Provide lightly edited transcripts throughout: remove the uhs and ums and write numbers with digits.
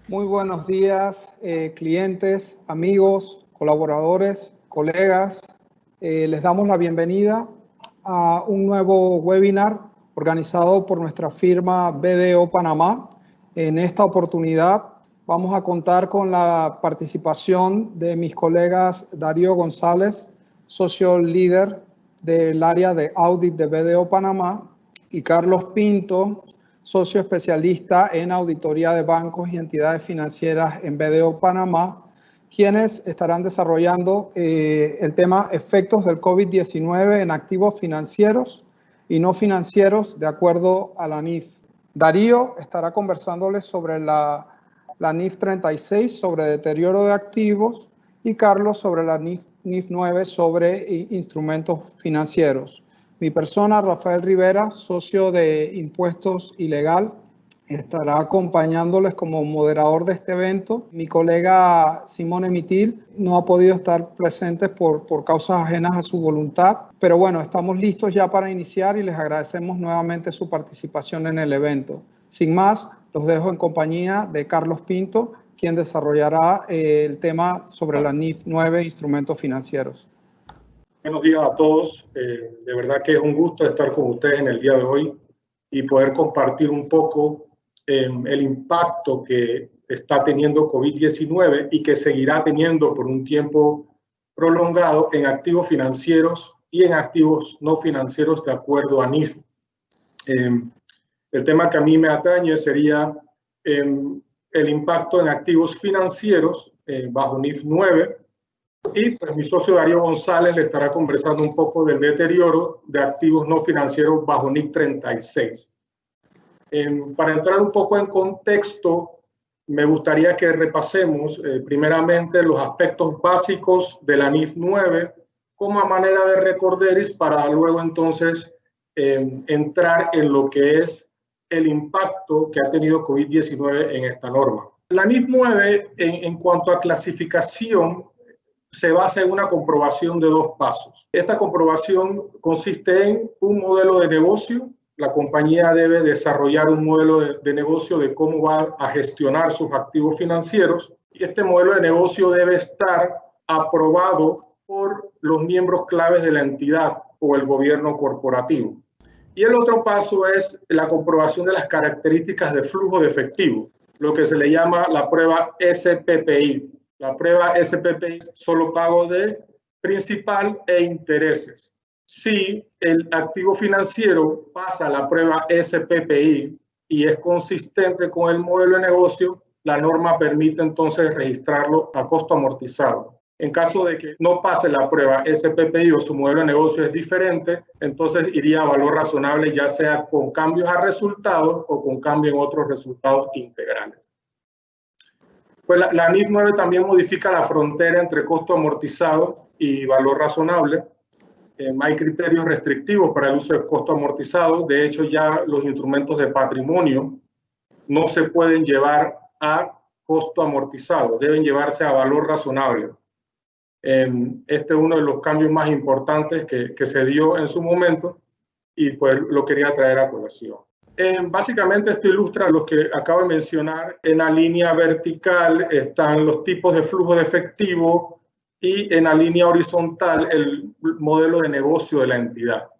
Muy buenos días, clientes, amigos, colaboradores, colegas. Les damos la bienvenida a un nuevo webinar organizado por nuestra firma BDO Panamá. En esta oportunidad vamos a contar con la participación de mis colegas Darío González, socio líder del área de audit de BDO Panamá, y Carlos Pinto, socio especialista en auditoría de bancos y entidades financieras en BDO Panamá, quienes estarán desarrollando el tema efectos del COVID-19 en activos financieros y no financieros de acuerdo a la NIF. Darío estará conversándoles sobre la NIF 36 sobre deterioro de activos y Carlos sobre la NIF 9 sobre instrumentos financieros. Mi persona, Rafael Rivera, socio de Impuestos y Legal, estará acompañándoles como moderador de este evento. Mi colega Simone Mitil no ha podido estar presente por causas ajenas a su voluntad, pero bueno, estamos listos ya para iniciar y les agradecemos nuevamente su participación en el evento. Sin más, los dejo en compañía de Carlos Pinto, quien desarrollará el tema sobre la NIF 9, instrumentos financieros. Buenos días a todos. De verdad que es un gusto estar con ustedes en el día de hoy y poder compartir un poco el impacto que está teniendo COVID-19 y que seguirá teniendo por un tiempo prolongado en activos financieros y en activos no financieros de acuerdo a NIF. El tema que a mí me atañe sería el impacto en activos financieros bajo NIF 9. Y pues mi socio Darío González le estará conversando un poco del deterioro de activos no financieros bajo NIF 36. Para entrar un poco en contexto, me gustaría que repasemos primeramente los aspectos básicos de la NIF 9 como a manera de recorderis para luego entonces entrar en lo que es el impacto que ha tenido COVID-19 en esta norma. La NIF 9 en cuanto a clasificación se basa en una comprobación de dos pasos. Esta comprobación consiste en un modelo de negocio. La compañía debe desarrollar un modelo de negocio de cómo va a gestionar sus activos financieros y este modelo de negocio debe estar aprobado por los miembros claves de la entidad o el gobierno corporativo. Y el otro paso es la comprobación de las características de flujo de efectivo, lo que se le llama la prueba SPPI. La prueba SPPI es solo pago de principal e intereses. Si el activo financiero pasa la prueba SPPI y es consistente con el modelo de negocio, la norma permite entonces registrarlo a costo amortizado. En caso de que no pase la prueba SPPI o su modelo de negocio es diferente, entonces iría a valor razonable, ya sea con cambios a resultados o con cambio en otros resultados integrales. Pues la NIF 9 también modifica la frontera entre costo amortizado y valor razonable. Hay criterios restrictivos para el uso de costo amortizado. De hecho, ya los instrumentos de patrimonio no se pueden llevar a costo amortizado, deben llevarse a valor razonable. Este es uno de los cambios más importantes que se dio en su momento y pues lo quería traer a colación. Básicamente esto ilustra los que acabo de mencionar. En la línea vertical están los tipos de flujo de efectivo y en la línea horizontal el modelo de negocio de la entidad.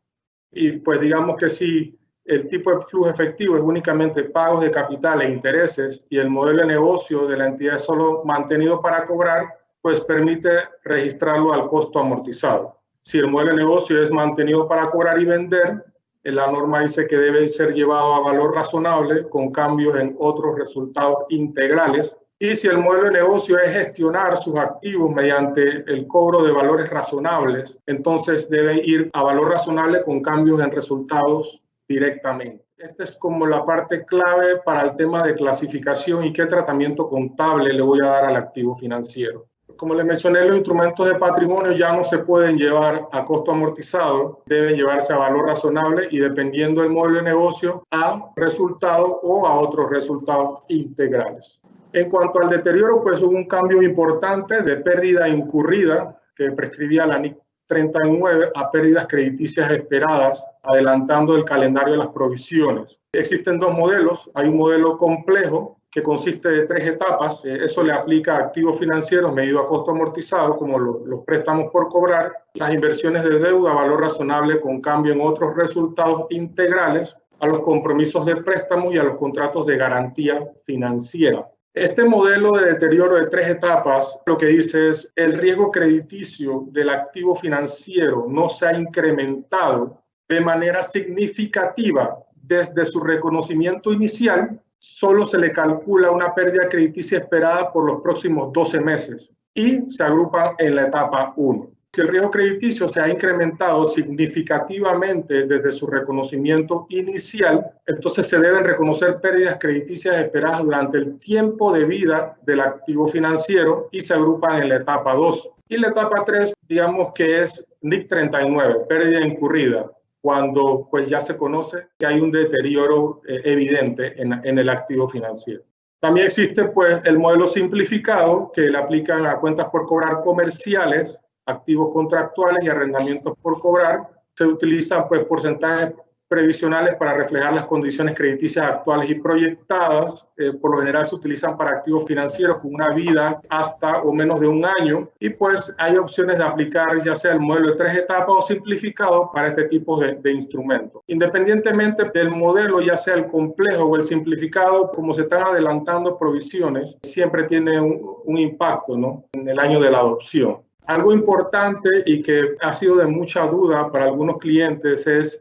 Y pues digamos que si el tipo de flujo efectivo es únicamente pagos de capital e intereses y el modelo de negocio de la entidad es solo mantenido para cobrar, pues permite registrarlo al costo amortizado. Si el modelo de negocio es mantenido para cobrar y vender, la norma dice que debe ser llevado a valor razonable con cambios en otros resultados integrales. Y si el modelo de negocio es gestionar sus activos mediante el cobro de valores razonables, entonces debe ir a valor razonable con cambios en resultados directamente. Esta es como la parte clave para el tema de clasificación y qué tratamiento contable le voy a dar al activo financiero. Como les mencioné, los instrumentos de patrimonio ya no se pueden llevar a costo amortizado, deben llevarse a valor razonable y dependiendo del modelo de negocio a resultados o a otros resultados integrales. En cuanto al deterioro, pues hubo un cambio importante de pérdida incurrida que prescribía la NIF 39 a pérdidas crediticias esperadas, adelantando el calendario de las provisiones. Existen dos modelos. Hay un modelo complejo que consiste de 3 etapas. Eso le aplica a activos financieros medido a costo amortizado, como los préstamos por cobrar, las inversiones de deuda a valor razonable con cambio en otros resultados integrales, a los compromisos de préstamos y a los contratos de garantía financiera. Este modelo de deterioro de 3 etapas lo que dice es el riesgo crediticio del activo financiero no se ha incrementado de manera significativa desde su reconocimiento inicial, solo se le calcula una pérdida crediticia esperada por los próximos 12 meses y se agrupa en la etapa 1. Si el riesgo crediticio se ha incrementado significativamente desde su reconocimiento inicial, entonces se deben reconocer pérdidas crediticias esperadas durante el tiempo de vida del activo financiero y se agrupan en la etapa 2. Y la etapa 3, digamos que es NIC 39, pérdida incurrida, cuando pues ya se conoce que hay un deterioro evidente en el activo financiero. También existe pues el modelo simplificado que le aplican a cuentas por cobrar comerciales, activos contractuales y arrendamientos por cobrar. Se utilizan pues porcentajes previsionales para reflejar las condiciones crediticias actuales y proyectadas. Por lo general se utilizan para activos financieros con una vida hasta o menos de 1 año y pues hay opciones de aplicar ya sea el modelo de 3 etapas o simplificado para este tipo de instrumentos. Independientemente del modelo, ya sea el complejo o el simplificado, como se están adelantando provisiones, siempre tiene un impacto, ¿no?, en el año de la adopción. Algo importante y que ha sido de mucha duda para algunos clientes es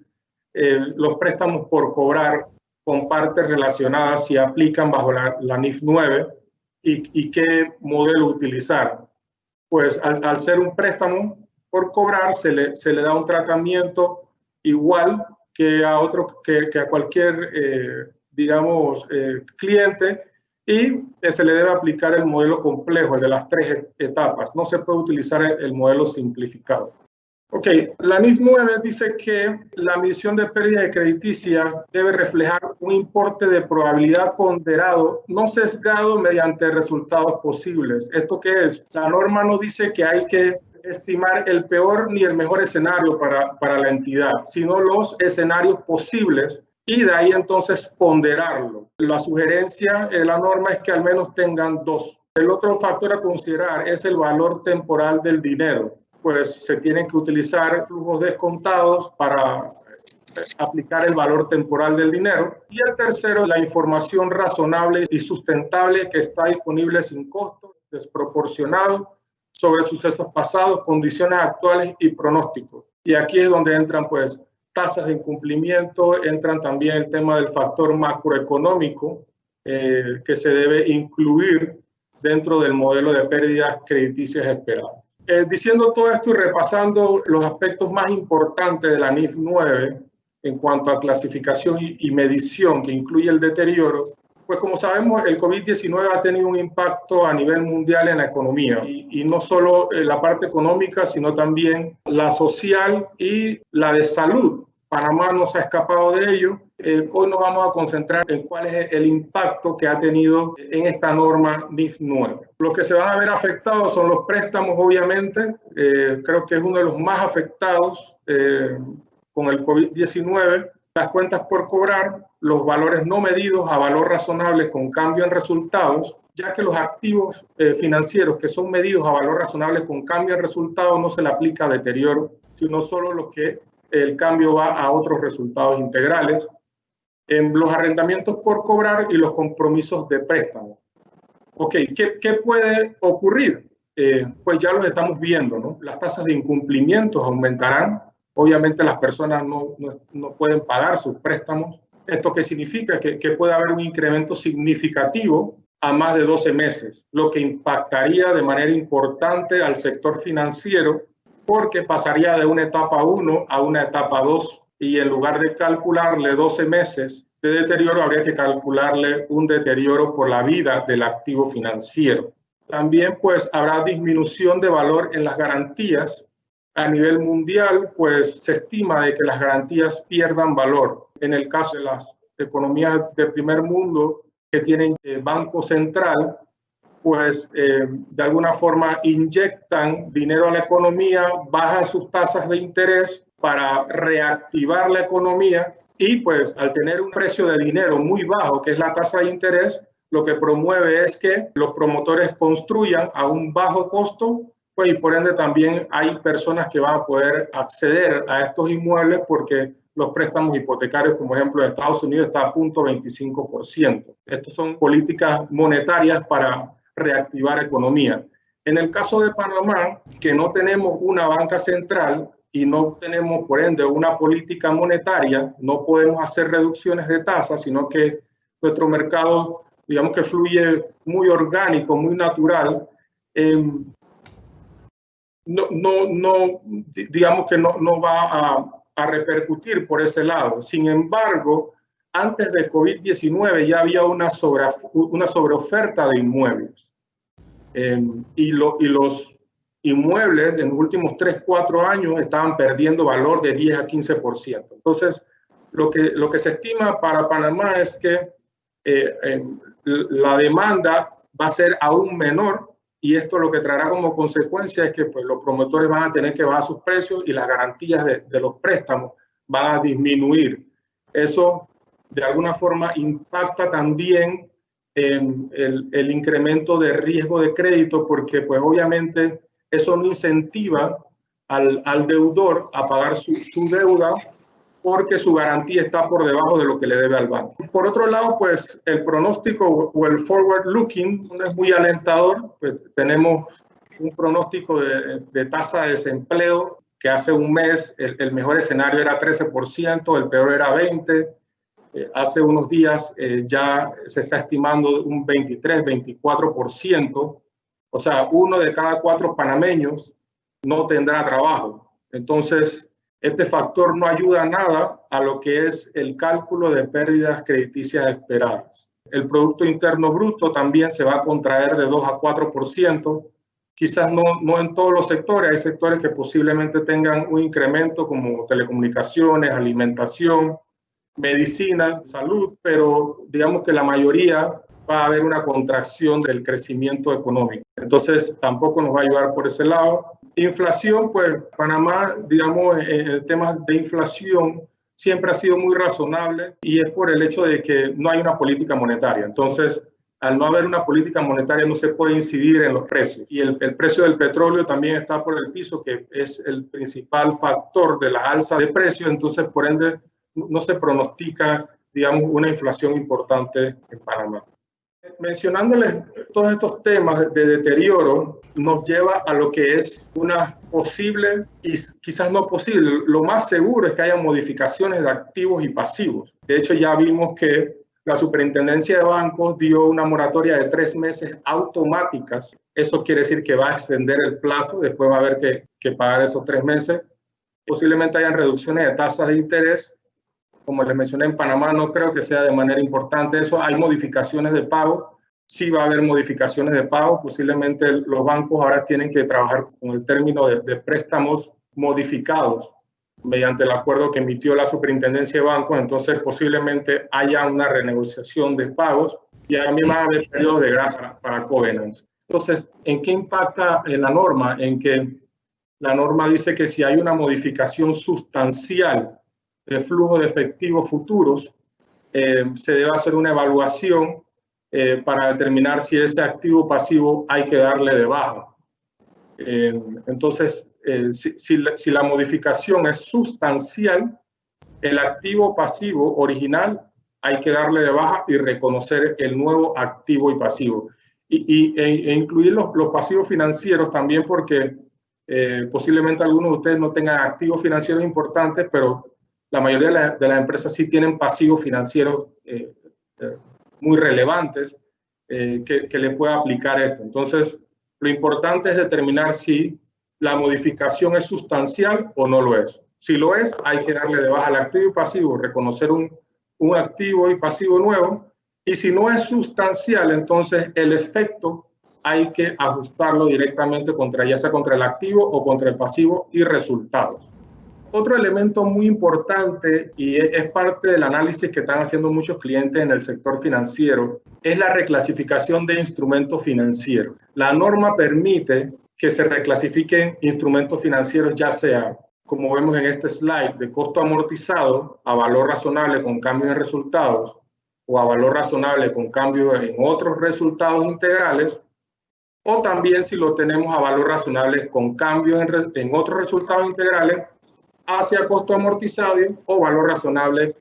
los préstamos por cobrar con partes relacionadas, si aplican bajo la NIF 9 y qué modelo utilizar. Pues al ser un préstamo por cobrar se le da un tratamiento igual que a cualquier, cliente, y se le debe aplicar el modelo complejo, el de las 3 etapas. No se puede utilizar el modelo simplificado. Ok, la NIF 9 dice que la medición de pérdida crediticia debe reflejar un importe de probabilidad ponderado, no sesgado mediante resultados posibles. ¿Esto qué es? La norma no dice que hay que estimar el peor ni el mejor escenario para la entidad, sino los escenarios posibles y de ahí entonces ponderarlo. La sugerencia de la norma es que al menos tengan 2. El otro factor a considerar es el valor temporal del dinero. Pues se tienen que utilizar flujos descontados para aplicar el valor temporal del dinero. Y el tercero, la información razonable y sustentable que está disponible sin costo, desproporcionado, sobre sucesos pasados, condiciones actuales y pronósticos. Y aquí es donde entran pues tasas de incumplimiento, entran también el tema del factor macroeconómico que se debe incluir dentro del modelo de pérdidas crediticias esperadas. Diciendo todo esto y repasando los aspectos más importantes de la NIF 9 en cuanto a clasificación y medición que incluye el deterioro, pues como sabemos el COVID-19 ha tenido un impacto a nivel mundial en la economía y no solo la parte económica, sino también la social y la de salud. Panamá no se ha escapado de ello. Hoy nos vamos a concentrar en cuál es el impacto que ha tenido en esta norma NIF 9. Los que se van a ver afectados son los préstamos, obviamente. Creo que es uno de los más afectados con el COVID-19. Las cuentas por cobrar, los valores no medidos a valor razonable con cambio en resultados, ya que los activos financieros que son medidos a valor razonable con cambio en resultados no se le aplica deterioro, sino solo los que el cambio va a otros resultados integrales. En los arrendamientos por cobrar y los compromisos de préstamo. Ok, ¿qué puede ocurrir? Pues ya los estamos viendo, ¿no? Las tasas de incumplimientos aumentarán. Obviamente las personas no pueden pagar sus préstamos. ¿Esto qué significa? Que puede haber un incremento significativo a más de 12 meses, lo que impactaría de manera importante al sector financiero porque pasaría de una etapa 1 a una etapa 2 y en lugar de calcularle 12 meses de deterioro, habría que calcularle un deterioro por la vida del activo financiero. También pues habrá disminución de valor en las garantías. A nivel mundial, pues se estima de que las garantías pierdan valor. En el caso de las economías de primer mundo que tienen banco central, pues de alguna forma inyectan dinero a la economía, bajan sus tasas de interés para reactivar la economía y pues al tener un precio de dinero muy bajo, que es la tasa de interés, lo que promueve es que los promotores construyan a un bajo costo, pues, y por ende también hay personas que van a poder acceder a estos inmuebles porque los préstamos hipotecarios, como ejemplo en Estados Unidos, está a 0.25%. Estas son políticas monetarias para reactivar economía. En el caso de Panamá, que no tenemos una banca central y no tenemos, por ende, una política monetaria, no podemos hacer reducciones de tasas, sino que nuestro mercado, digamos que fluye muy orgánico, muy natural. Digamos que no va a repercutir por ese lado. Sin embargo, antes de COVID-19 ya había una sobreoferta de inmuebles. Y los inmuebles en los últimos 3-4 años estaban perdiendo valor de 10 a 15%. Entonces, lo que se estima para Panamá es que la demanda va a ser aún menor, y esto lo que traerá como consecuencia es que pues, los promotores van a tener que bajar sus precios y las garantías de los préstamos van a disminuir. Eso de alguna forma impacta también el incremento de riesgo de crédito, porque pues obviamente eso no incentiva al deudor a pagar su deuda porque su garantía está por debajo de lo que le debe al banco. Por otro lado, pues el pronóstico o el forward looking no es muy alentador. Pues, tenemos un pronóstico de tasa de desempleo que hace un mes el mejor escenario era 13%, el peor era 20%. Hace unos días ya se está estimando un 23-24%. O sea, 1 de cada 4 panameños no tendrá trabajo. Entonces, este factor no ayuda nada a lo que es el cálculo de pérdidas crediticias esperadas. El Producto Interno Bruto también se va a contraer de 2 a 4%. Quizás no en todos los sectores. Hay sectores que posiblemente tengan un incremento como telecomunicaciones, alimentación, medicina, salud, pero digamos que la mayoría va a haber una contracción del crecimiento económico. Entonces, tampoco nos va a ayudar por ese lado. Inflación, pues Panamá, digamos, en el tema de inflación siempre ha sido muy razonable, y es por el hecho de que no hay una política monetaria. Entonces, al no haber una política monetaria no se puede incidir en los precios. Y el precio del petróleo también está por el piso, que es el principal factor de la alza de precios. Entonces, por ende, no se pronostica, digamos, una inflación importante en Panamá. Mencionándoles todos estos temas de deterioro, nos lleva a lo que es una posible, y quizás no posible, lo más seguro es que haya modificaciones de activos y pasivos. De hecho, ya vimos que la Superintendencia de Bancos dio una moratoria de 3 meses automáticas. Eso quiere decir que va a extender el plazo, después va a haber que pagar esos 3 meses. Posiblemente hayan reducciones de tasas de interés. Como les mencioné, en Panamá no creo que sea de manera importante eso. Hay modificaciones de pago. Sí va a haber modificaciones de pago. Posiblemente los bancos ahora tienen que trabajar con el término de préstamos modificados mediante el acuerdo que emitió la Superintendencia de Bancos. Entonces, posiblemente haya una renegociación de pagos, y también va a haber periodos de gracia para covenants. Entonces, ¿en qué impacta la norma? En que la norma dice que si hay una modificación sustancial de flujo de efectivos futuros, se debe hacer una evaluación para determinar si ese activo pasivo hay que darle de baja. Entonces, si la modificación es sustancial, el activo pasivo original hay que darle de baja y reconocer el nuevo activo y pasivo. E incluir los pasivos financieros también, porque posiblemente algunos de ustedes no tengan activos financieros importantes, pero la mayoría de las empresas sí tienen pasivos financieros muy relevantes que le pueda aplicar esto. Entonces, lo importante es determinar si la modificación es sustancial o no lo es. Si lo es, hay que darle de baja al activo y pasivo, reconocer un activo y pasivo nuevo. Y si no es sustancial, entonces el efecto hay que ajustarlo directamente ya sea contra el activo o contra el pasivo y resultados. Otro elemento muy importante, y es parte del análisis que están haciendo muchos clientes en el sector financiero, es la reclasificación de instrumentos financieros. La norma permite que se reclasifiquen instrumentos financieros, ya sea, como vemos en este slide, de costo amortizado a valor razonable con cambio en resultados, o a valor razonable con cambio en otros resultados integrales, o también si lo tenemos a valor razonable con cambios en otros resultados integrales hacia costo amortizado o valor razonable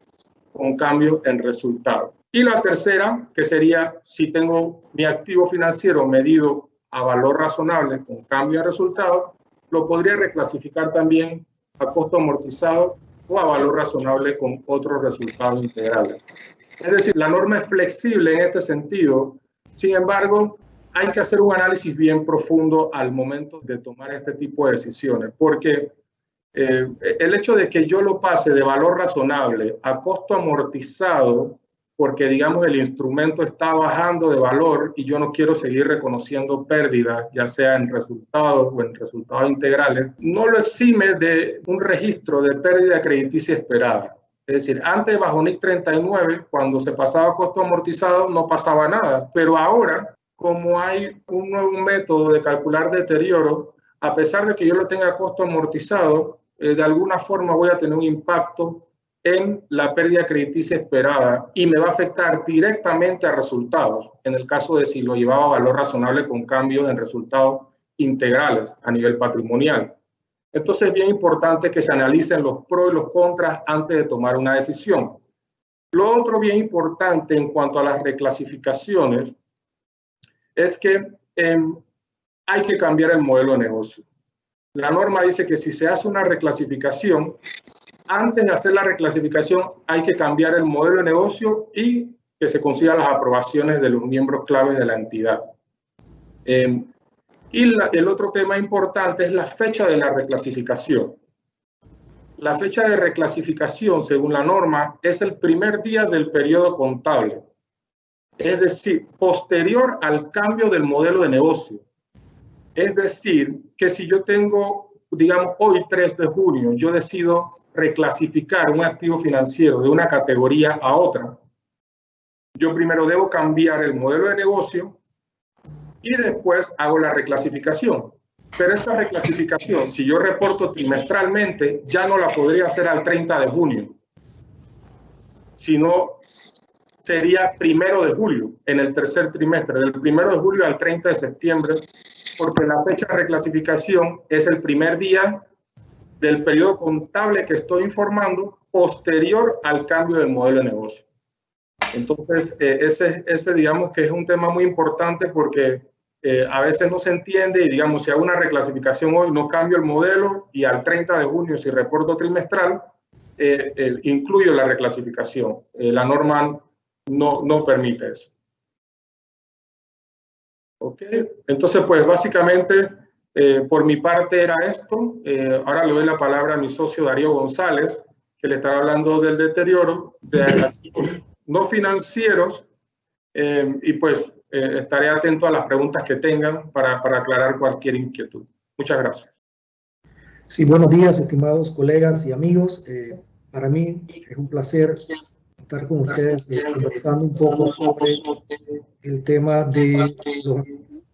con cambio en resultado. Y la tercera, que sería si tengo mi activo financiero medido a valor razonable con cambio en resultado, lo podría reclasificar también a costo amortizado o a valor razonable con otros resultados integrales. Es decir, la norma es flexible en este sentido. Sin embargo, hay que hacer un análisis bien profundo al momento de tomar este tipo de decisiones, porque el hecho de que yo lo pase de valor razonable a costo amortizado, porque digamos el instrumento está bajando de valor y yo no quiero seguir reconociendo pérdidas, ya sea en resultados o en resultados integrales, no lo exime de un registro de pérdida crediticia esperada. Es decir, antes bajo NIC 39, cuando se pasaba a costo amortizado, no pasaba nada, pero ahora, como hay un nuevo método de calcular deterioro, a pesar de que yo lo tenga a costo amortizado, de alguna forma voy a tener un impacto en la pérdida crediticia esperada y me va a afectar directamente a resultados, en el caso de si lo llevaba a valor razonable con cambios en resultados integrales a nivel patrimonial. Entonces es bien importante que se analicen los pros y los contras antes de tomar una decisión. Lo otro bien importante en cuanto a las reclasificaciones es que hay que cambiar el modelo de negocio. La norma dice que si se hace una reclasificación, antes de hacer la reclasificación hay que cambiar el modelo de negocio y que se consigan las aprobaciones de los miembros claves de la entidad. El otro tema importante es la fecha de la reclasificación. La fecha de reclasificación, según la norma, es el primer día del periodo contable. Es decir, posterior al cambio del modelo de negocio. Es decir, que si yo tengo, digamos, hoy 3 de junio, yo decido reclasificar un activo financiero de una categoría a otra, yo primero debo cambiar el modelo de negocio y después hago la reclasificación. Pero esa reclasificación, si yo reporto trimestralmente, ya no la podría hacer al 30 de junio, sino sería 1 de julio, en el tercer trimestre, del 1 de julio al 30 de septiembre, porque la fecha de reclasificación es el primer día del periodo contable que estoy informando posterior al cambio del modelo de negocio. Entonces, ese digamos que es un tema muy importante porque a veces no se entiende y digamos, si hago una reclasificación hoy, no cambio el modelo y al 30 de junio, si reporto trimestral, incluyo la reclasificación. La norma no permite eso. ¿Ok? Entonces, pues básicamente, por mi parte era esto. Ahora le doy la palabra a mi socio Darío González, que le estará hablando del deterioro de activos no financieros y pues estaré atento a las preguntas que tengan para aclarar cualquier inquietud. Muchas gracias. Sí, buenos días, estimados colegas y amigos. Para mí es un placer estar con ustedes conversando un poco sobre el tema del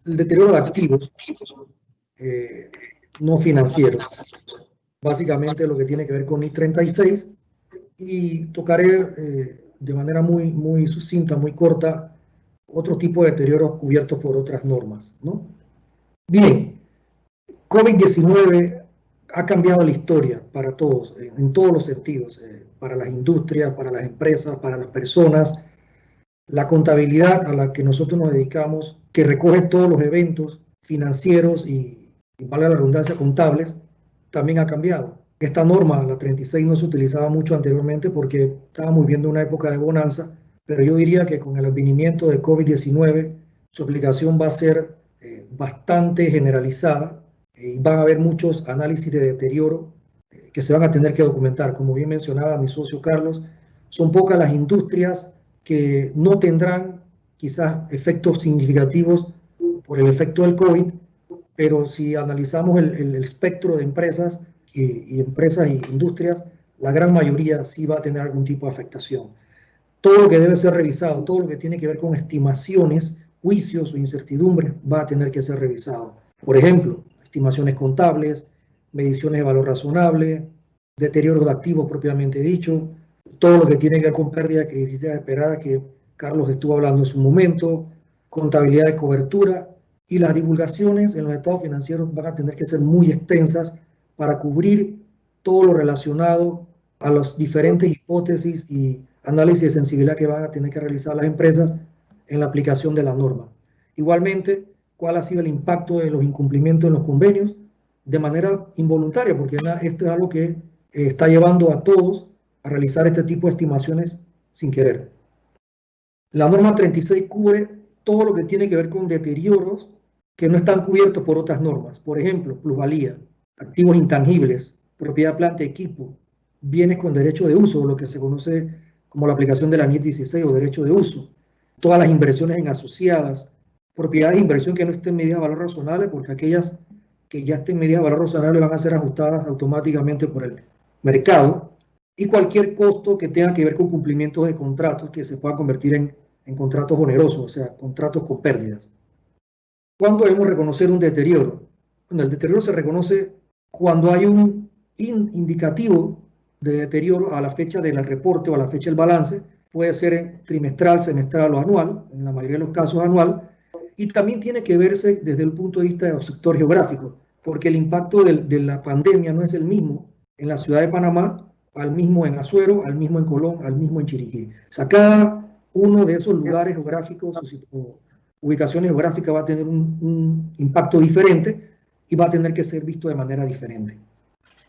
deterioro de activos no financieros. Básicamente lo que tiene que ver con NIC 36 y tocaré de manera muy sucinta, muy corta, otro tipo de deterioros cubiertos por otras normas, ¿no? Bien, COVID-19 ha cambiado la historia para todos, en todos los sentidos, para las industrias, para las empresas, para las personas. La contabilidad a la que nosotros nos dedicamos, que recoge todos los eventos financieros y vale la redundancia, contables, también ha cambiado. Esta norma, la 36, no se utilizaba mucho anteriormente porque estábamos viviendo una época de bonanza, pero yo diría que con el advenimiento de COVID-19 su aplicación va a ser bastante generalizada y van a haber muchos análisis de deterioro que se van a tener que documentar. Como bien mencionaba mi socio Carlos, son pocas las industrias que no tendrán quizás efectos significativos por el efecto del COVID, pero si analizamos el espectro de empresas y empresas e industrias, la gran mayoría sí va a tener algún tipo de afectación. Todo lo que debe ser revisado, todo lo que tiene que ver con estimaciones, juicios o incertidumbres va a tener que ser revisado. Por ejemplo, estimaciones contables, mediciones de valor razonable, deterioro de activos propiamente dicho, todo lo que tiene que ver con pérdida de crediticia esperada, que Carlos estuvo hablando en su momento, contabilidad de cobertura, y las divulgaciones en los estados financieros van a tener que ser muy extensas para cubrir todo lo relacionado a las diferentes hipótesis y análisis de sensibilidad que van a tener que realizar las empresas en la aplicación de la norma. Igualmente, cuál ha sido el impacto de los incumplimientos en los convenios de manera involuntaria, porque esto es algo que está llevando a todos a realizar este tipo de estimaciones sin querer. La norma 36 cubre todo lo que tiene que ver con deterioros que no están cubiertos por otras normas. Por ejemplo, plusvalía, activos intangibles, propiedad, planta, equipo, bienes con derecho de uso, lo que se conoce como la aplicación de la NIF 16 o derecho de uso, todas las inversiones en asociadas, propiedades de inversión que no estén medidas de valor razonable, porque aquellas que ya estén medidas de valor razonable van a ser ajustadas automáticamente por el mercado, y cualquier costo que tenga que ver con cumplimientos de contratos que se puedan convertir en contratos onerosos, o sea, contratos con pérdidas. ¿Cuándo debemos reconocer un deterioro? Bueno, el deterioro se reconoce cuando hay un indicativo de deterioro a la fecha del reporte o a la fecha del balance. Puede ser trimestral, semestral o anual, en la mayoría de los casos anual, y también tiene que verse desde el punto de vista del sector geográfico, porque el impacto de la pandemia no es el mismo en la ciudad de Panamá, al mismo en Azuero, al mismo en Colón, al mismo en Chiriquí. O sea, cada uno de esos lugares geográficos o ubicaciones geográficas va a tener un impacto diferente y va a tener que ser visto de manera diferente.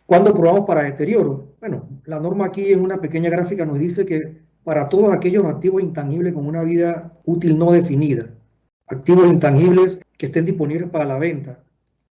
¿Cuándo probamos para deterioro? Bueno, la norma aquí en una pequeña gráfica nos dice que para todos aquellos activos intangibles con una vida útil no definida, activos intangibles que estén disponibles para la venta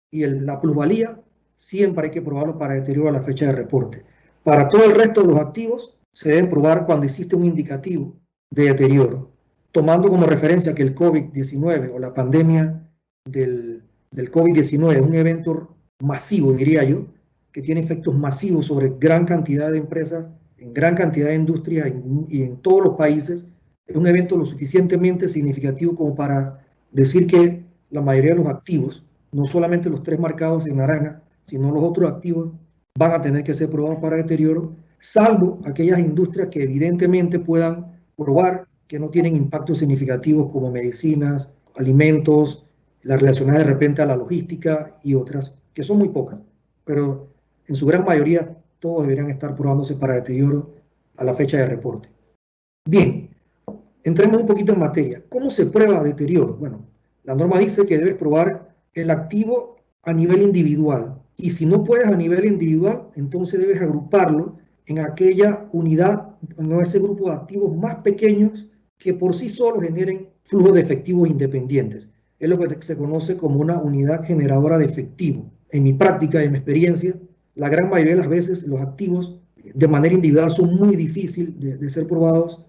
y la plusvalía, siempre hay que probarlo para deterioro a la fecha de reporte. Para todo el resto de los activos se deben probar cuando existe un indicativo de deterioro, tomando como referencia que el COVID-19 o la pandemia del COVID-19 es un evento masivo, diría yo, que tiene efectos masivos sobre gran cantidad de empresas, en gran cantidad de industrias y en todos los países. Es un evento lo suficientemente significativo como para decir que la mayoría de los activos, no solamente los 3 marcados en naranja, sino los otros activos, van a tener que ser probados para deterioro, salvo aquellas industrias que evidentemente puedan probar que no tienen impactos significativos como medicinas, alimentos, las relacionadas de repente a la logística y otras, que son muy pocas, pero en su gran mayoría todos deberían estar probándose para deterioro a la fecha de reporte. Bien, entremos un poquito en materia. ¿Cómo se prueba deterioro? Bueno, la norma dice que debes probar el activo a nivel individual, y si no puedes a nivel individual, entonces debes agruparlo en aquella unidad, en ese grupo de activos más pequeños que por sí solos generen flujos de efectivos independientes. Es lo que se conoce como una unidad generadora de efectivo. En mi práctica y en mi experiencia, la gran mayoría de las veces los activos de manera individual son muy difíciles de ser probados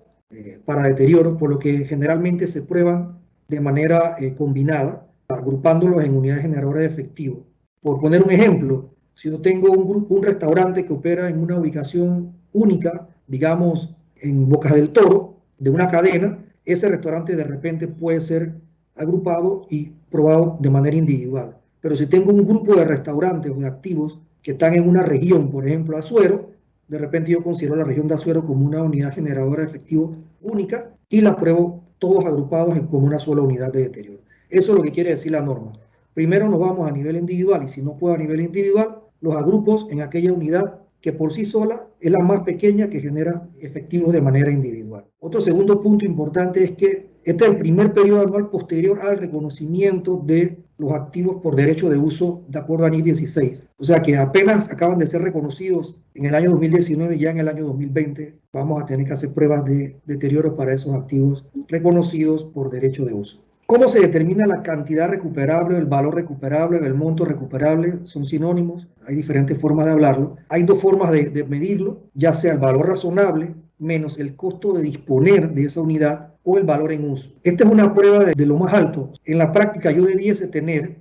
para deterioro, por lo que generalmente se prueban de manera combinada, agrupándolos en unidades generadoras de efectivo. Por poner un ejemplo, si yo tengo un restaurante que opera en una ubicación única, digamos en Bocas del Toro, de una cadena, ese restaurante de repente puede ser agrupado y probado de manera individual. Pero si tengo un grupo de restaurantes o de activos que están en una región, por ejemplo Azuero, de repente yo considero la región de Azuero como una unidad generadora de efectivo única y la pruebo todos agrupados como una sola unidad de deterioro. Eso es lo que quiere decir la norma. Primero nos vamos a nivel individual y si no puedo a nivel individual, los agrupos en aquella unidad que por sí sola es la más pequeña que genera efectivos de manera individual. Otro segundo punto importante es que este es el primer periodo anual posterior al reconocimiento de los activos por derecho de uso de acuerdo a NIF 16. O sea que apenas acaban de ser reconocidos en el año 2019, ya en el año 2020 vamos a tener que hacer pruebas de deterioro para esos activos reconocidos por derecho de uso. ¿Cómo se determina la cantidad recuperable, el valor recuperable, el monto recuperable? Son sinónimos, hay diferentes formas de hablarlo. Hay 2 formas de medirlo, ya sea el valor razonable menos el costo de disponer de esa unidad o el valor en uso. Esta es una prueba de lo más alto. En la práctica yo debiese tener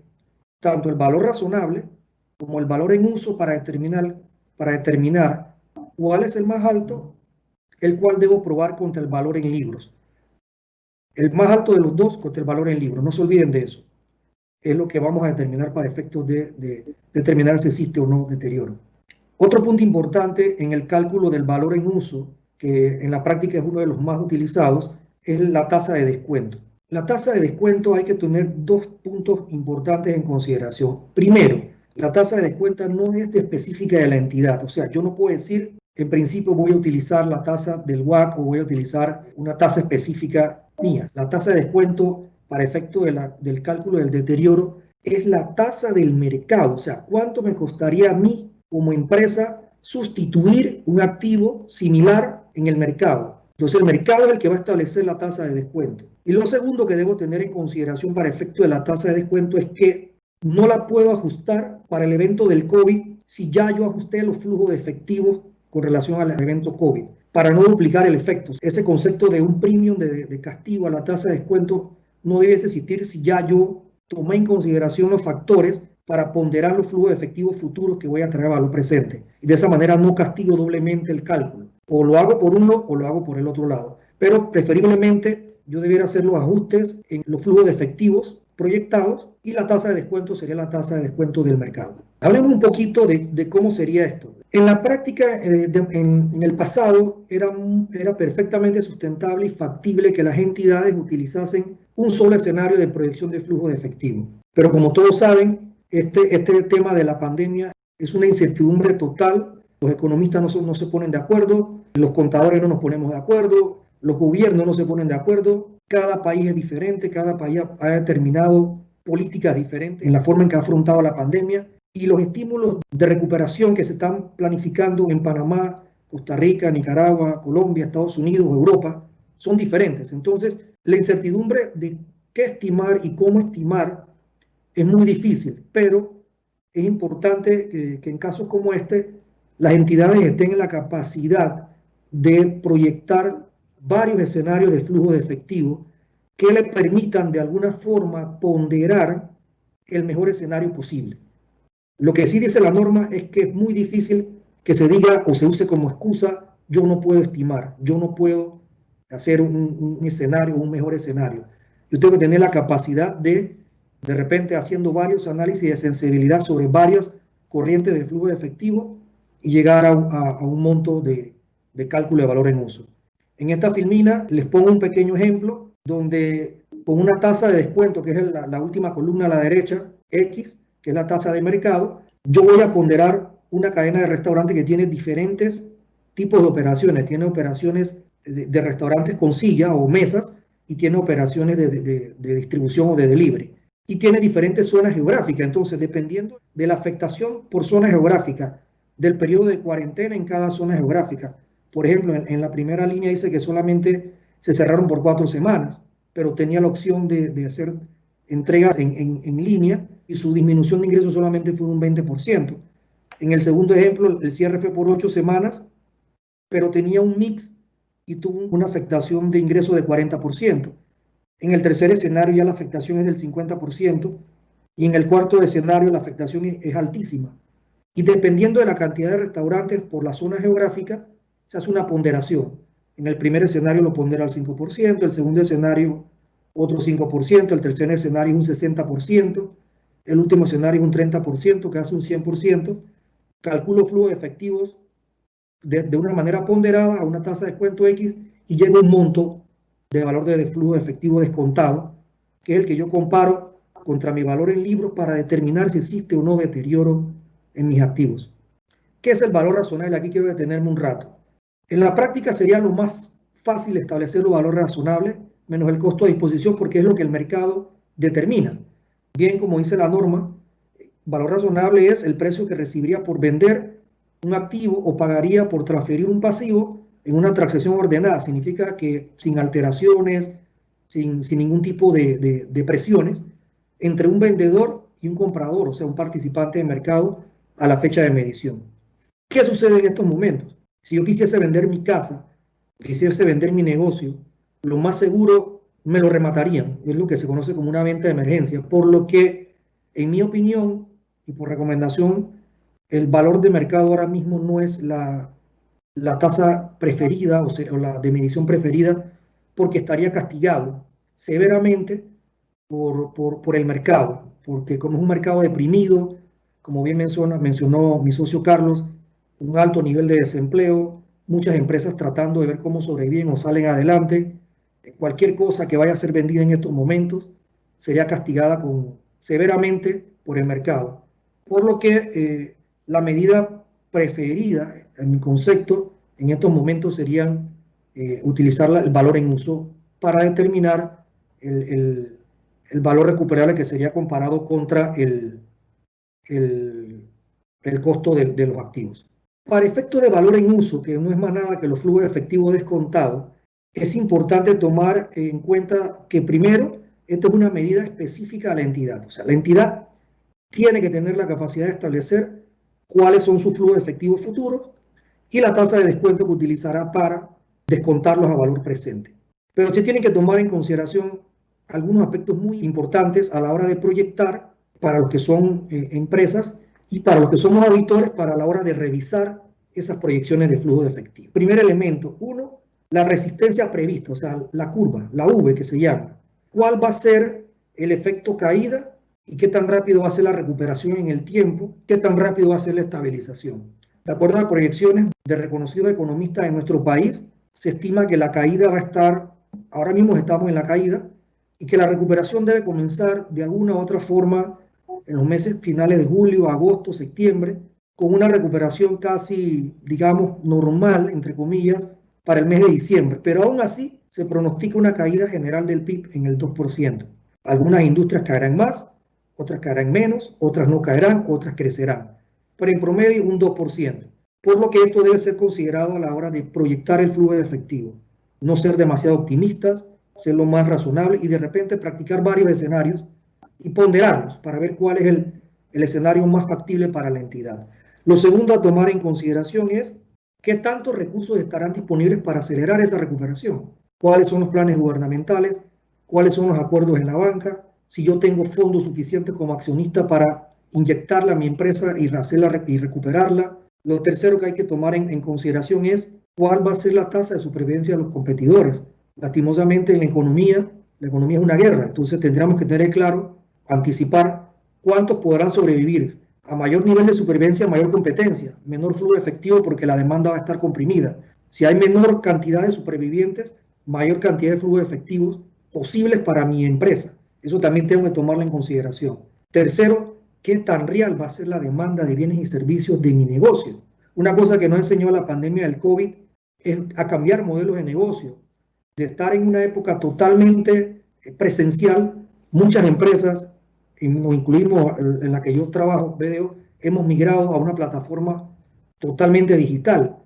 tanto el valor razonable como el valor en uso para determinar cuál es el más alto, el cual debo probar contra el valor en libros. El más alto de los dos contra el valor en libros. No se olviden de eso. Es lo que vamos a determinar para efectos de determinar si existe o no deterioro. Otro punto importante en el cálculo del valor en uso, que en la práctica es uno de los más utilizados, es la tasa de descuento. La tasa de descuento hay que tener dos puntos importantes en consideración. Primero, la tasa de descuento no es específica de la entidad. O sea, yo no puedo decir, en principio voy a utilizar la tasa del WAC o voy a utilizar una tasa específica mía. La tasa de descuento para efecto del cálculo del deterioro es la tasa del mercado. O sea, cuánto me costaría a mí como empresa sustituir un activo similar en el mercado. Entonces el mercado es el que va a establecer la tasa de descuento. Y lo segundo que debo tener en consideración para efecto de la tasa de descuento es que no la puedo ajustar para el evento del COVID si ya yo ajusté los flujos de efectivos con relación al evento COVID, para no duplicar el efecto. Ese concepto de un premium de castigo a la tasa de descuento no debe existir si ya yo tomé en consideración los factores para ponderar los flujos de efectivos futuros que voy a traer a valor presente. Y de esa manera no castigo doblemente el cálculo. O lo hago por uno o lo hago por el otro lado. Pero preferiblemente yo debiera hacer los ajustes en los flujos de efectivos proyectados y la tasa de descuento sería la tasa de descuento del mercado. Hablemos un poquito de cómo sería esto. En la práctica, en el pasado, era perfectamente sustentable y factible que las entidades utilizasen un solo escenario de proyección de flujo de efectivo. Pero como todos saben, este tema de la pandemia es una incertidumbre total. Los economistas no se ponen de acuerdo, los contadores no nos ponemos de acuerdo, los gobiernos no se ponen de acuerdo. Cada país es diferente, cada país ha determinado políticas diferentes en la forma en que ha afrontado la pandemia y los estímulos de recuperación que se están planificando en Panamá, Costa Rica, Nicaragua, Colombia, Estados Unidos, Europa, son diferentes. Entonces, la incertidumbre de qué estimar y cómo estimar es muy difícil, pero es importante que en casos como este, las entidades estén en la capacidad de proyectar varios escenarios de flujo de efectivo que le permitan de alguna forma ponderar el mejor escenario posible. Lo que sí dice la norma es que es muy difícil que se diga o se use como excusa, yo no puedo estimar, yo no puedo hacer un escenario, un mejor escenario. Yo tengo que tener la capacidad de repente haciendo varios análisis de sensibilidad sobre varias corrientes de flujo de efectivo y llegar a un monto de cálculo de valor en uso. En esta filmina les pongo un pequeño ejemplo donde con una tasa de descuento, que es la última columna a la derecha, X, que es la tasa de mercado, yo voy a ponderar una cadena de restaurantes que tiene diferentes tipos de operaciones. Tiene operaciones de restaurantes con silla o mesas y tiene operaciones de distribución o de delivery. Y tiene diferentes zonas geográficas. Entonces, dependiendo de la afectación por zona geográfica, del periodo de cuarentena en cada zona geográfica. Por ejemplo, en la primera línea dice que solamente se cerraron por 4 semanas, pero tenía la opción de hacer entregas en línea y su disminución de ingresos solamente fue de un 20%. En el segundo ejemplo, el cierre fue por 8 semanas, pero tenía un mix y tuvo una afectación de ingreso de 40%. En el tercer escenario ya la afectación es del 50% y en el cuarto escenario la afectación es altísima. Y dependiendo de la cantidad de restaurantes por la zona geográfica, se hace una ponderación. En el primer escenario lo pondera al 5%, el segundo escenario otro 5%, el tercer escenario un 60%, el último escenario un 30%, que hace un 100%. Calculo flujos de efectivos de una manera ponderada a una tasa de descuento X y llego a un monto de valor de flujo de efectivo descontado, que es el que yo comparo contra mi valor en libros para determinar si existe o no deterioro en mis activos. ¿Qué es el valor razonable? Aquí quiero detenerme un rato. En la práctica sería lo más fácil establecer los valores razonables menos el costo de disposición porque es lo que el mercado determina. Bien, como dice la norma, valor razonable es el precio que recibiría por vender un activo o pagaría por transferir un pasivo en una transacción ordenada. Significa que sin alteraciones, sin ningún tipo de presiones entre un vendedor y un comprador, o sea, un participante de mercado a la fecha de medición. ¿Qué sucede en estos momentos? Si yo quisiese vender mi casa, quisiese vender mi negocio, lo más seguro me lo rematarían. Es lo que se conoce como una venta de emergencia. Por lo que, en mi opinión y por recomendación, el valor de mercado ahora mismo no es la tasa preferida o la de medición preferida porque estaría castigado severamente por el mercado. Porque como es un mercado deprimido, como bien mencionó mi socio Carlos, un alto nivel de desempleo, muchas empresas tratando de ver cómo sobreviven o salen adelante, Cualquier cosa que vaya a ser vendida en estos momentos sería castigada severamente por el mercado. Por lo que la medida preferida, en mi concepto, en estos momentos serían utilizar el valor en uso para determinar el valor recuperable, que sería comparado contra el costo de los activos. Para efectos de valor en uso, que no es más nada que los flujos efectivos descontados, es importante tomar en cuenta que primero, esta es una medida específica a la entidad. O sea, la entidad tiene que tener la capacidad de establecer cuáles son sus flujos efectivos futuros y la tasa de descuento que utilizará para descontarlos a valor presente. Pero se tienen que tomar en consideración algunos aspectos muy importantes a la hora de proyectar para los que son empresas y para los que somos auditores para la hora de revisar esas proyecciones de flujo de efectivo. Primer elemento, uno, la resistencia prevista, o sea, la curva, la V que se llama. ¿Cuál va a ser el efecto caída y qué tan rápido va a ser la recuperación en el tiempo? ¿Qué tan rápido va a ser la estabilización? De acuerdo a proyecciones de reconocidos economistas en nuestro país, se estima que la caída va a estar, ahora mismo estamos en la caída, y que la recuperación debe comenzar de alguna u otra forma en los meses finales de julio, agosto, septiembre, con una recuperación casi, digamos, normal, entre comillas, para el mes de diciembre. Pero aún así se pronostica una caída general del PIB en el 2%. Algunas industrias caerán más, otras caerán menos, otras no caerán, otras crecerán. Pero en promedio un 2%. Por lo que esto debe ser considerado a la hora de proyectar el flujo de efectivo. No ser demasiado optimistas, ser lo más razonable y de repente practicar varios escenarios y ponderarlos para ver cuál es el escenario más factible para la entidad. Lo segundo a tomar en consideración es qué tantos recursos estarán disponibles para acelerar esa recuperación. ¿Cuáles son los planes gubernamentales? ¿Cuáles son los acuerdos en la banca? Si yo tengo fondos suficientes como accionista para inyectarla a mi empresa y hacerla y recuperarla. Lo tercero que hay que tomar en consideración es cuál va a ser la tasa de supervivencia de los competidores. Lastimosamente en la economía es una guerra, entonces tendríamos que tener claro, anticipar cuántos podrán sobrevivir. A mayor nivel de supervivencia, mayor competencia, menor flujo efectivo porque la demanda va a estar comprimida. Si hay menor cantidad de supervivientes, mayor cantidad de flujos efectivos posibles para mi empresa. Eso también tengo que tomarlo en consideración. Tercero, ¿qué tan real va a ser la demanda de bienes y servicios de mi negocio? Una cosa que nos enseñó la pandemia del COVID es a cambiar modelos de negocio. De estar en una época totalmente presencial, muchas empresas, y nos incluimos en la que yo trabajo, BDO, hemos migrado a una plataforma totalmente digital.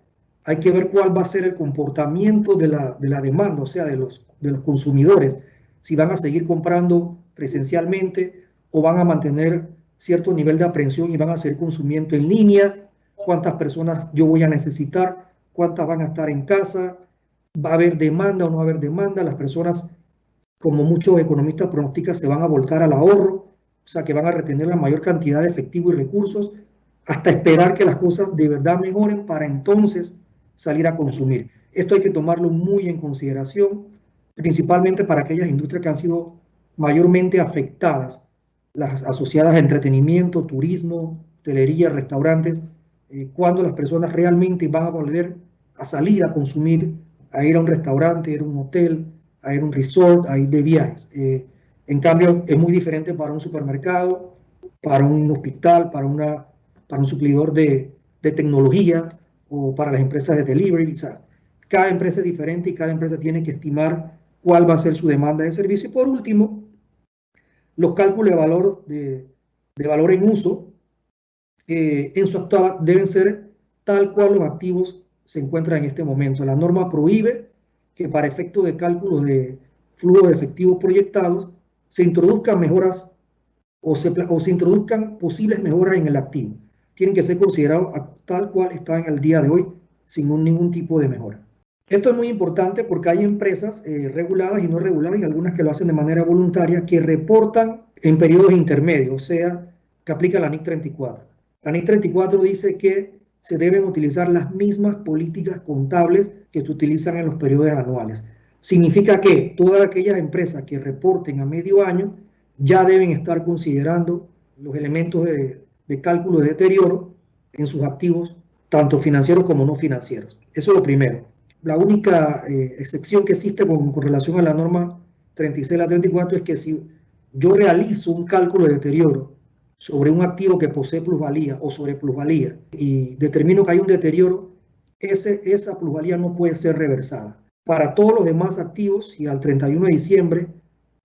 Hay que ver cuál va a ser el comportamiento de la demanda, o sea, de los consumidores, si van a seguir comprando presencialmente o van a mantener cierto nivel de aprehensión y van a seguir consumiendo en línea, cuántas personas yo voy a necesitar, cuántas van a estar en casa, va a haber demanda o no va a haber demanda, las personas, como muchos economistas pronostican, se van a volcar al ahorro, o sea que van a retener la mayor cantidad de efectivo y recursos hasta esperar que las cosas de verdad mejoren para entonces salir a consumir. Esto hay que tomarlo muy en consideración, principalmente para aquellas industrias que han sido mayormente afectadas, las asociadas a entretenimiento, turismo, hotelería, restaurantes, cuando las personas realmente van a volver a salir a consumir, a ir a un restaurante, a ir a un hotel, a ir a un resort, a ir de viajes. En cambio, es muy diferente para un supermercado, para un hospital, para un suplidor de tecnología o para las empresas de delivery. O sea, cada empresa es diferente y cada empresa tiene que estimar cuál va a ser su demanda de servicio. Y por último, los cálculos de valor en uso en su actualidad deben ser tal cual los activos se encuentran en este momento. La norma prohíbe que para efectos de cálculo de flujo de efectivos proyectados se introduzcan mejoras o se introduzcan posibles mejoras en el activo. Tienen que ser considerados tal cual están en el día de hoy, sin ningún tipo de mejora. Esto es muy importante porque hay empresas reguladas y no reguladas, y algunas que lo hacen de manera voluntaria, que reportan en periodos intermedios, o sea, que aplica la NIC 34. La NIC 34 dice que se deben utilizar las mismas políticas contables que se utilizan en los periodos anuales. Significa que todas aquellas empresas que reporten a medio año ya deben estar considerando los elementos de cálculo de deterioro en sus activos, tanto financieros como no financieros. Eso es lo primero. la única excepción que existe con relación a la norma 36 a la 34 es que si yo realizo un cálculo de deterioro sobre un activo que posee plusvalía o sobre plusvalía y determino que hay un deterioro, esa plusvalía no puede ser reversada. Para todos los demás activos, si al 31 de diciembre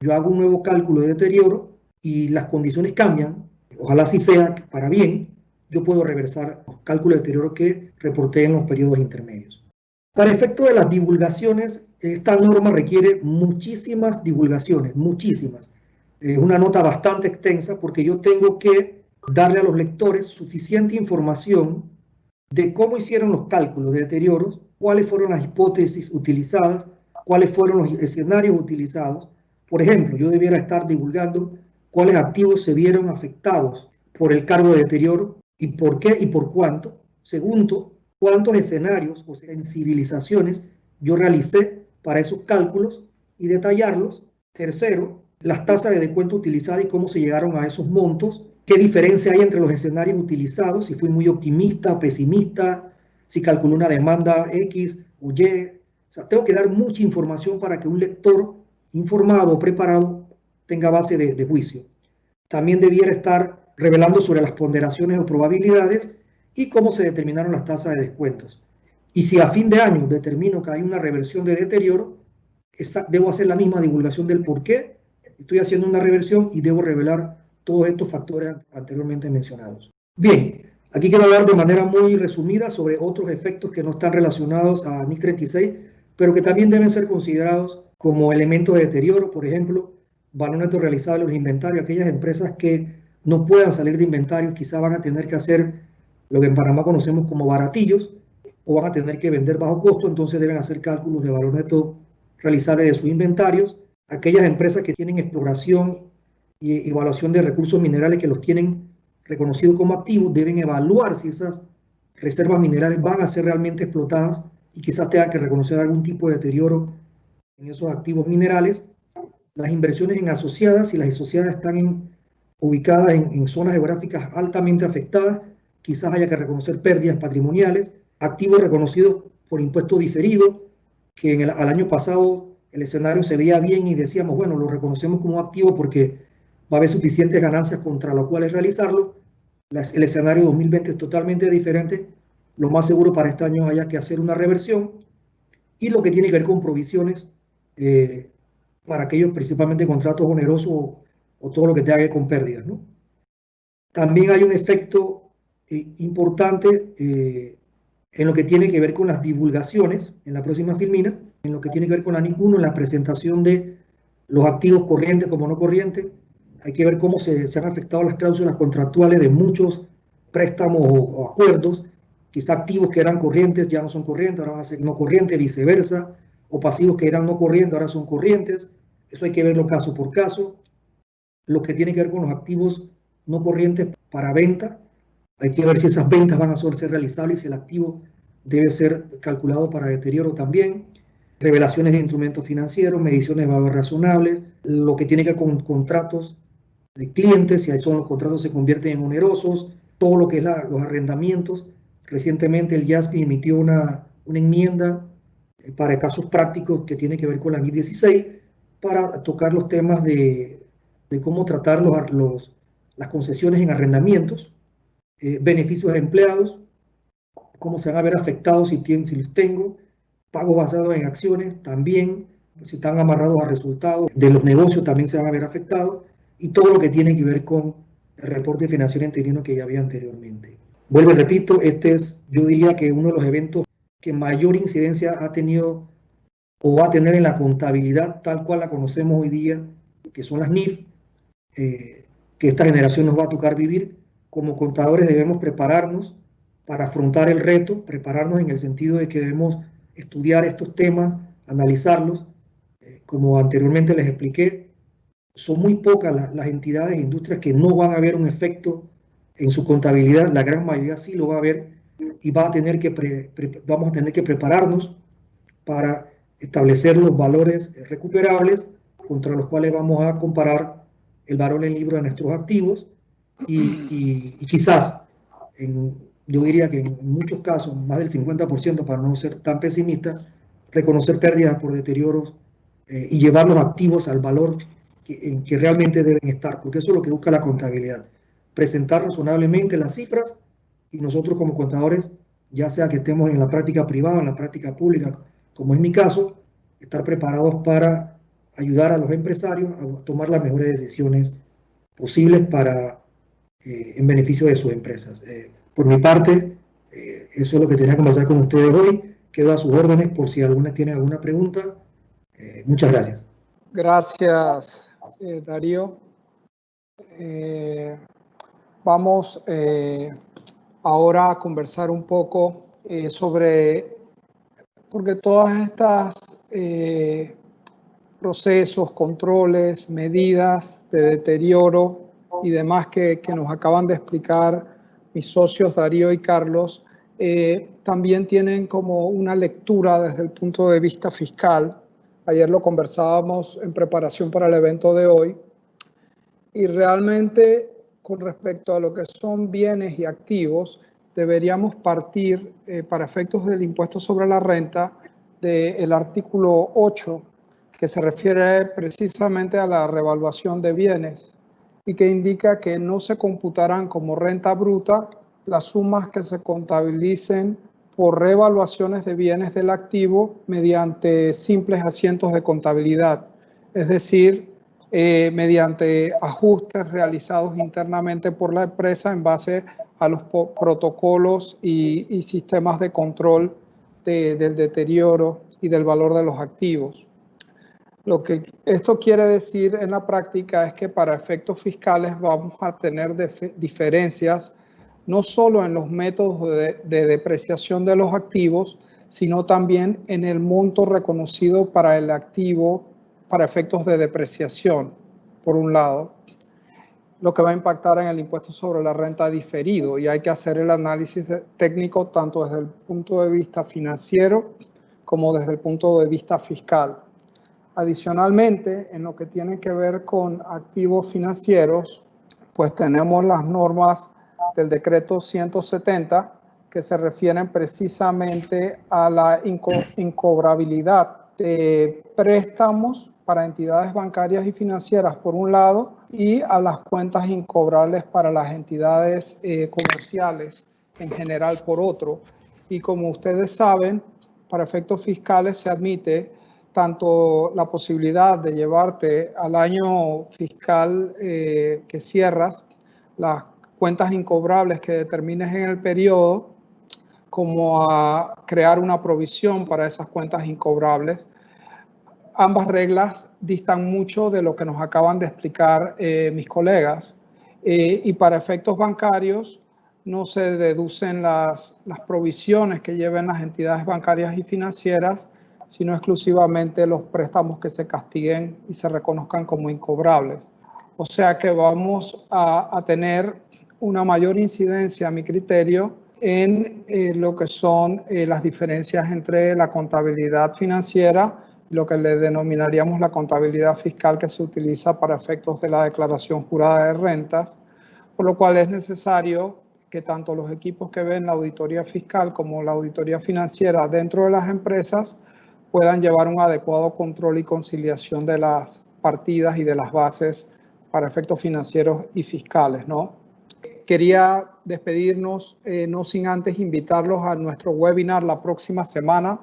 yo hago un nuevo cálculo de deterioro y las condiciones cambian, ojalá así sea para bien, yo puedo reversar los cálculos de deterioro que reporté en los periodos intermedios. Para efecto de las divulgaciones, esta norma requiere muchísimas divulgaciones, muchísimas. Una nota bastante extensa porque yo tengo que darle a los lectores suficiente información de cómo hicieron los cálculos de deterioros, cuáles fueron las hipótesis utilizadas, cuáles fueron los escenarios utilizados. Por ejemplo, yo debiera estar divulgando cuáles activos se vieron afectados por el cargo de deterioro y por qué y por cuánto. Segundo, cuántos escenarios o sensibilizaciones yo realicé para esos cálculos y detallarlos. Tercero, las tasas de descuento utilizadas y cómo se llegaron a esos montos. ¿Qué diferencia hay entre los escenarios utilizados? Si fui muy optimista, pesimista, si calculé una demanda X o Y. O sea, tengo que dar mucha información para que un lector informado o preparado tenga base de juicio. También debiera estar revelando sobre las ponderaciones o probabilidades y cómo se determinaron las tasas de descuentos. Y si a fin de año determino que hay una reversión de deterioro, debo hacer la misma divulgación del por qué estoy haciendo una reversión y debo revelar todos estos factores anteriormente mencionados. Bien, aquí quiero hablar de manera muy resumida sobre otros efectos que no están relacionados a NIC 36, pero que también deben ser considerados como elementos de deterioro. Por ejemplo, valor neto realizado de los inventarios. Aquellas empresas que no puedan salir de inventarios quizá van a tener que hacer lo que en Panamá conocemos como baratillos, o van a tener que vender bajo costo, entonces deben hacer cálculos de valor neto realizable de sus inventarios. Aquellas empresas que tienen exploración y evaluación de recursos minerales que los tienen reconocidos como activos, deben evaluar si esas reservas minerales van a ser realmente explotadas y quizás tengan que reconocer algún tipo de deterioro en esos activos minerales. Las inversiones en asociadas, si las asociadas están ubicadas en zonas geográficas altamente afectadas, quizás haya que reconocer pérdidas patrimoniales. Activos reconocidos por impuesto diferido, que al año pasado el escenario se veía bien y decíamos, bueno, lo reconocemos como activo porque va a haber suficientes ganancias contra lo cual es realizarlo. El escenario 2020 es totalmente diferente. Lo más seguro para este año haya que hacer una reversión. Y lo que tiene que ver con provisiones para aquellos principalmente contratos onerosos o todo lo que tenga que ver con pérdidas, ¿no? También hay un efecto importante en lo que tiene que ver con las divulgaciones en la próxima filmina, en lo que tiene que ver con la NIC 1, en la presentación de los activos corrientes como no corrientes. Hay que ver cómo se han afectado las cláusulas contractuales de muchos préstamos o acuerdos. Quizá activos que eran corrientes ya no son corrientes, ahora van a ser no corrientes, viceversa, o pasivos que eran no corrientes ahora son corrientes. Eso hay que verlo caso por caso. Lo que tiene que ver con los activos no corrientes para venta, hay que ver si esas ventas van a ser realizables y si el activo debe ser calculado para deterioro también. Revelaciones de instrumentos financieros, mediciones de valor razonables, lo que tiene que ver con contratos de clientes, si son los contratos se convierten en onerosos, todo lo que es los arrendamientos. Recientemente el IASPI emitió una enmienda para casos prácticos que tiene que ver con la NIC 16 para tocar los temas de cómo tratar las concesiones en arrendamientos, beneficios de empleados, cómo se van a ver afectados si los tengo, pagos basados en acciones también, si están amarrados a resultados de los negocios también se van a ver afectados, y todo lo que tiene que ver con el reporte financiero interino que ya había anteriormente. Vuelvo y repito, este es, yo diría que uno de los eventos que mayor incidencia ha tenido o va a tener en la contabilidad tal cual la conocemos hoy día, que son las NIF, que esta generación nos va a tocar vivir. Como contadores debemos prepararnos para afrontar el reto, prepararnos en el sentido de que debemos estudiar estos temas, analizarlos. Como anteriormente les expliqué, son muy pocas las entidades e industrias que no van a ver un efecto en su contabilidad, la gran mayoría sí lo va a ver y vamos a tener que prepararnos para establecer los valores recuperables contra los cuales vamos a comparar el valor en libro de nuestros activos y quizás, yo diría que en muchos casos, más del 50%, para no ser tan pesimista, reconocer pérdidas por deterioros y llevar los activos al valor en que realmente deben estar, porque eso es lo que busca la contabilidad. Presentar razonablemente las cifras y nosotros como contadores, ya sea que estemos en la práctica privada o en la práctica pública, como es mi caso, estar preparados para ayudar a los empresarios a tomar las mejores decisiones posibles en beneficio de sus empresas. Por mi parte, eso es lo que tenía que conversar con ustedes hoy. Quedo a sus órdenes por si alguna tiene alguna pregunta. Muchas gracias. Gracias, Darío. Vamos ahora a conversar un poco porque todas estas procesos, controles, medidas de deterioro y demás que nos acaban de explicar mis socios Darío y Carlos, también tienen como una lectura desde el punto de vista fiscal. Ayer lo conversábamos en preparación para el evento de hoy y realmente con respecto a lo que son bienes y activos, deberíamos partir para efectos del impuesto sobre la renta del artículo 8, que se refiere precisamente a la revaluación de bienes y que indica que no se computarán como renta bruta las sumas que se contabilicen por revaluaciones de bienes del activo mediante simples asientos de contabilidad, es decir, mediante ajustes realizados internamente por la empresa en base a los protocolos y sistemas de control del deterioro y del valor de los activos. Lo que esto quiere decir en la práctica es que para efectos fiscales vamos a tener diferencias no solo en los métodos de depreciación de los activos, sino también en el monto reconocido para el activo para efectos de depreciación, por un lado, lo que va a impactar en el impuesto sobre la renta diferido, y hay que hacer el análisis técnico tanto desde el punto de vista financiero como desde el punto de vista fiscal. Adicionalmente, en lo que tiene que ver con activos financieros, pues tenemos las normas del decreto 170 que se refieren precisamente a la incobrabilidad de préstamos para entidades bancarias y financieras por un lado y a las cuentas incobrables para las entidades comerciales en general por otro. Y como ustedes saben, para efectos fiscales se admite tanto la posibilidad de llevarte al año fiscal que cierras las cuentas incobrables que determines en el periodo, como a crear una provisión para esas cuentas incobrables. Ambas reglas distan mucho de lo que nos acaban de explicar mis colegas y para efectos bancarios no se deducen las provisiones que lleven las entidades bancarias y financieras, sino exclusivamente los préstamos que se castiguen y se reconozcan como incobrables. O sea que vamos a tener una mayor incidencia, a mi criterio, en lo que son las diferencias entre la contabilidad financiera y lo que le denominaríamos la contabilidad fiscal que se utiliza para efectos de la declaración jurada de rentas, por lo cual es necesario que tanto los equipos que ven la auditoría fiscal como la auditoría financiera dentro de las empresas puedan llevar un adecuado control y conciliación de las partidas y de las bases para efectos financieros y fiscales, ¿no? Quería despedirnos, no sin antes invitarlos a nuestro webinar la próxima semana,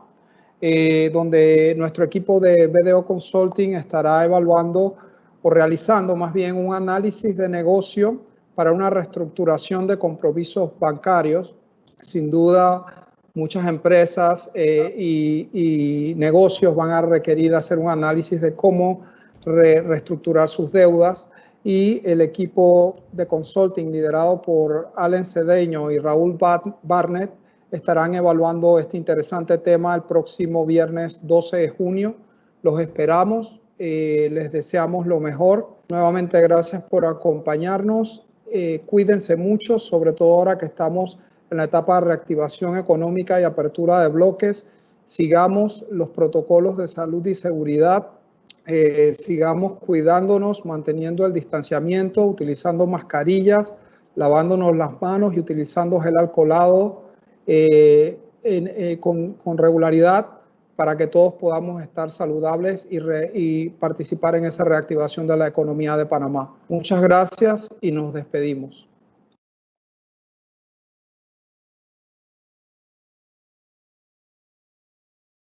donde nuestro equipo de BDO Consulting estará evaluando o realizando más bien un análisis de negocio para una reestructuración de compromisos bancarios. Sin duda, muchas empresas y negocios van a requerir hacer un análisis de cómo reestructurar sus deudas, y el equipo de consulting liderado por Allen Cedeño y Raúl Barnett estarán evaluando este interesante tema el próximo viernes 12 de junio. Los esperamos, les deseamos lo mejor. Nuevamente, gracias por acompañarnos. Cuídense mucho, sobre todo ahora que estamos en la etapa de reactivación económica y apertura de bloques. Sigamos los protocolos de salud y seguridad. Sigamos cuidándonos, manteniendo el distanciamiento, utilizando mascarillas, lavándonos las manos y utilizando gel alcoholado con regularidad para que todos podamos estar saludables y participar en esa reactivación de la economía de Panamá. Muchas gracias y nos despedimos.